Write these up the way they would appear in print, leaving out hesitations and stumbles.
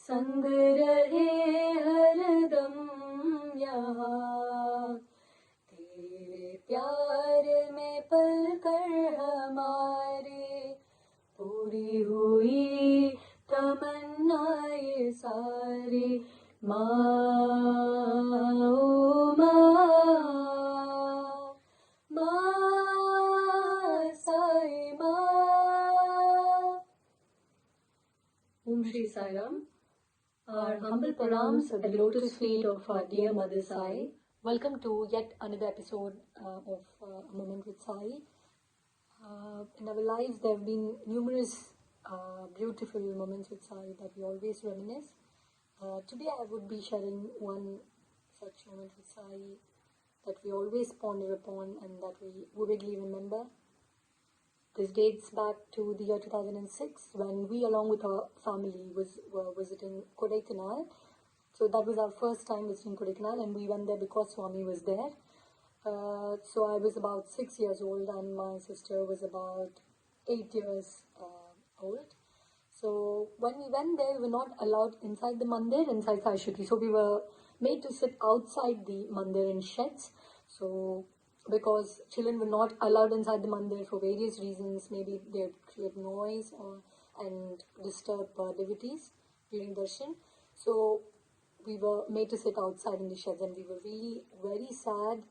संग रहे हरदम यहाँ, तेरे प्यार में पल कर हमारे पूरी हुई तमन्ना ये सारी। माँ ओ माँ साई माँ। Om Shri Sai Ram. Our humble pranams at the lotus feet of our dear Mother Sai. Welcome to yet another episode of A Moment with Sai. In our lives, there have been numerous beautiful moments with Sai that we always reminisce. Today, I would be sharing one such moment with Sai that we always ponder upon and that we vividly remember. This dates back to the year 2006 when we, along with our family, were visiting Kodaikanal. So that was our first time visiting Kodaikanal, and we went there because Swami was there. So I was about 6 years old and my sister was about 8 years old. So when we went there, we were not allowed inside the mandir, inside Sai Shruti. So we were made to sit outside the mandir in sheds. So because children were not allowed inside the mandir for various reasons, maybe they would create noise and disturb devotees during darshan. So we were made to sit outside in the sheds, and we were really very sad,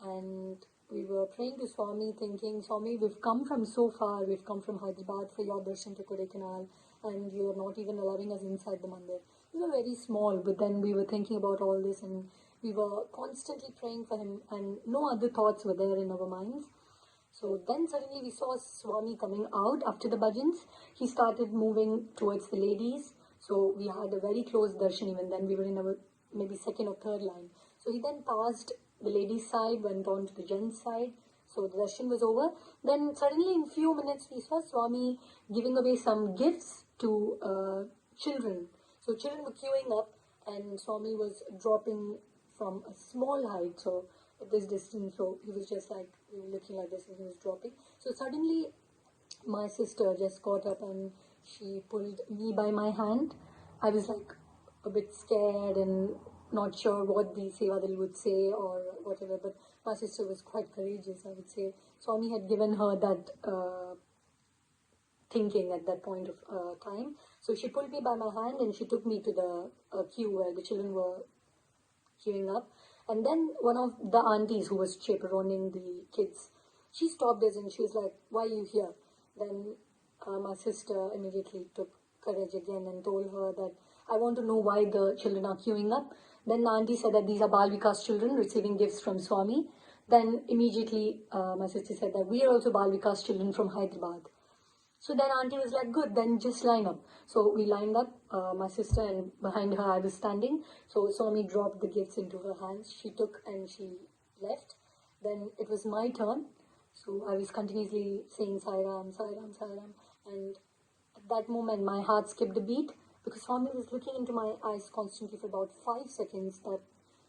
and we were praying to Swami thinking, Swami, we've come from so far, we've come from Hyderabad for your darshan to Kodaikanal, and you're not even allowing us inside the mandir. We were very small, but then we were thinking about all this, and we were constantly praying for him, and no other thoughts were there in our minds. So then suddenly we saw Swami coming out after the bhajans. He started moving towards the ladies. So we had a very close darshan even then. We were in our maybe second or third line. So he then passed the ladies' side, went on to the gents' side. So the darshan was over. Then suddenly in few minutes we saw Swami giving away some gifts to children. So children were queuing up and Swami was dropping from a small height, so at this distance, so he was just like, we were looking like this and he was dropping. So suddenly my sister just got up and she pulled me by my hand. I was like a bit scared and not sure what the Sevadal would say or whatever, but my sister was quite courageous, I would say. Swami had given her that thinking at that point of time. So she pulled me by my hand and she took me to the queue where the children were queuing up. And then one of the aunties who was chaperoning the kids, she stopped us and she was like, why are you here? Then my sister immediately took courage again and told her that I want to know why the children are queuing up. Then the auntie said that these are Bal Vikas children receiving gifts from Swami. Then immediately my sister said that we are also Bal Vikas children from Hyderabad. So then auntie was like, good, then just line up. So we lined up, my sister, and behind her I was standing. So Swami dropped the gifts into her hands. She took and she left. Then it was my turn. So I was continuously saying Sai Ram, Sai Ram, Sai Ram. And at that moment my heart skipped a beat because Swami was looking into my eyes constantly for about 5 seconds. That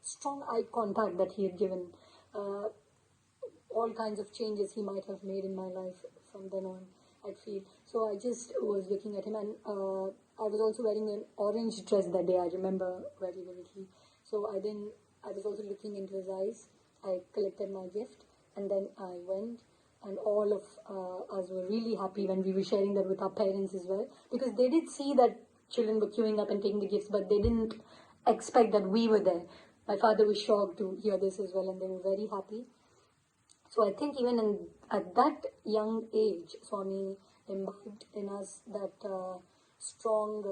strong eye contact that he had given. All kinds of changes he might have made in my life from then on, I'd feel. So I just was looking at him, and I was also wearing an orange dress that day, I remember very vividly. So I was also looking into his eyes. I collected my gift and then I went, and all of us were really happy when we were sharing that with our parents as well, because they did see that children were queuing up and taking the gifts, but they didn't expect that we were there. My father was shocked to hear this as well, and they were very happy. So I think even at that young age, Swami imbibed in us that strong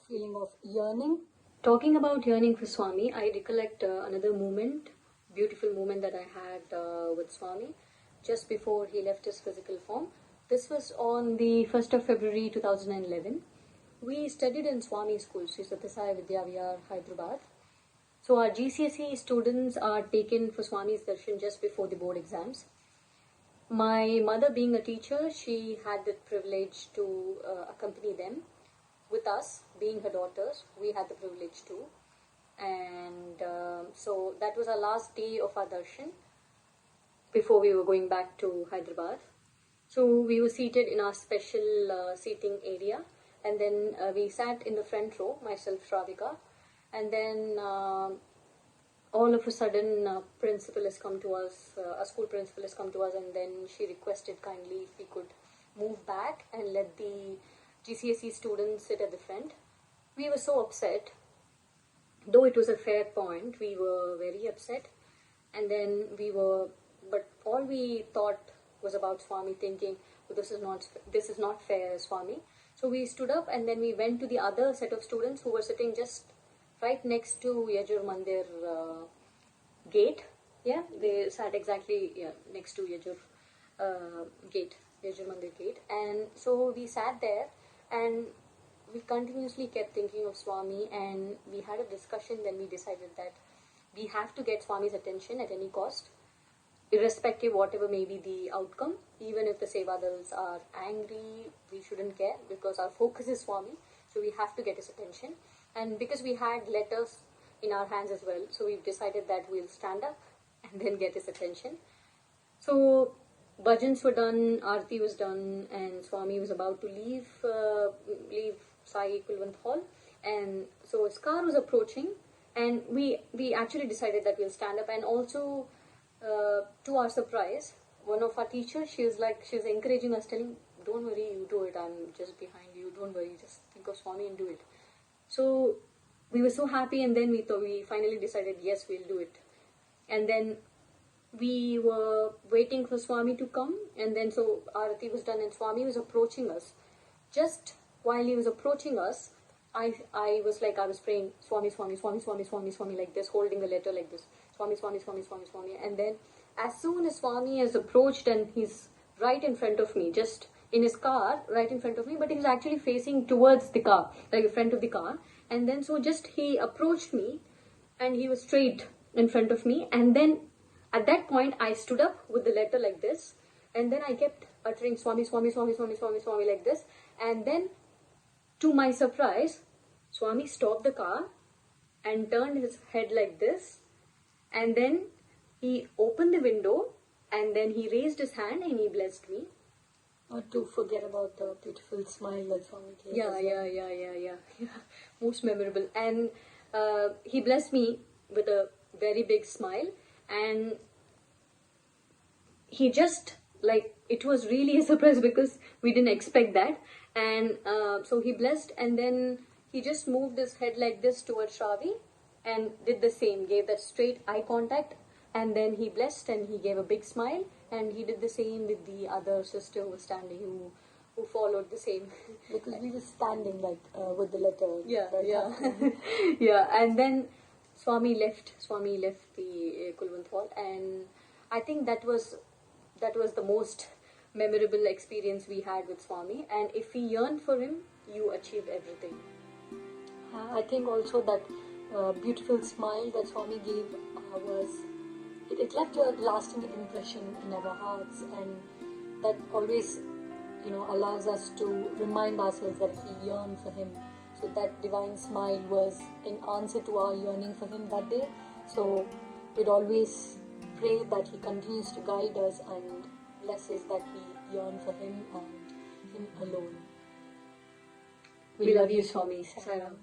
feeling of yearning. Talking about yearning for Swami, I recollect another moment, beautiful moment that I had with Swami just before he left his physical form. This was on the 1st of February 2011. We studied in Swami School, Sri Sathya Vidya Vihar, Hyderabad. So our GCSE students are taken for Swami's darshan just before the board exams. My mother, being a teacher, she had the privilege to accompany them with us, being her daughters. We had the privilege too. And so that was our last day of our darshan before we were going back to Hyderabad. So we were seated in our special seating area, And then we sat in the front row, myself, Sravika, and then all of a sudden principal has come to us, a school principal has come to us, and then she requested kindly if we could move back and let the GCSE students sit at the front. We were so upset. Though it was a fair point, we were very upset. And then but all we thought was about Swami, thinking, oh, this is not fair, Swami. So we stood up and then we went to the other set of students who were sitting just right next to Yajur Mandir gate. Yeah, they sat exactly next to Yajur Mandir gate. And so we sat there and we continuously kept thinking of Swami, and we had a discussion. Then we decided that we have to get Swami's attention at any cost, irrespective whatever may be the outcome. Even if the Sevadals are angry, we shouldn't care, because our focus is Swami. So we have to get his attention. And because we had letters in our hands as well, so we've decided that we'll stand up and then get his attention. So bhajans were done, Aarti was done, and Swami was about to leave Sai Kulwant Hall. And so his car was approaching, and we actually decided that we'll stand up. And also, to our surprise, one of our teachers, she was encouraging us, telling, don't worry, you do it, I'm just behind you, don't worry, just think of Swami and do it. So we were so happy, and then we finally decided, yes, we'll do it. And then we were waiting for Swami to come, and then so Aarati was done and Swami was approaching us. Just while he was approaching us, I was praying, Swami, Swami, Swami, Swami, Swami, Swami, like this, holding the letter like this, Swami, Swami, Swami, Swami, Swami. And then as soon as Swami has approached, and he's right in front of me, just in his car, right in front of me, but he's actually facing towards the car, like the front of the car. And then so just he approached me, and he was straight in front of me. And then at that point, I stood up with the letter like this, and then I kept uttering Swami, Swami, Swami, Swami, Swami, Swami like this. And then, to my surprise, Swami stopped the car and turned his head like this, and then he opened the window, and then he raised his hand and he blessed me. Not to forget about the beautiful smile that Swami gave. Yeah. Most memorable. And he blessed me with a very big smile, and he just, it was really a surprise because we didn't expect that. And so he blessed, and then he just moved his head like this towards Shravi and did the same, gave that straight eye contact, and then he blessed and he gave a big smile, and he did the same with the other sister who was standing, who followed the same. Because we were standing with the letter. Yeah. And then Swami left the Kulwant Hall, and I think that was the most memorable experience we had with Swami. And if we yearn for him, you achieve everything. I think also that beautiful smile that Swami gave it left a lasting impression in our hearts, and that always allows us to remind ourselves that we yearn for him. So that divine smile was in answer to our yearning for him that day. So we'd always pray that he continues to guide us and bless us, that we yearn for him and him alone. We love you, Swami. Sai Baba.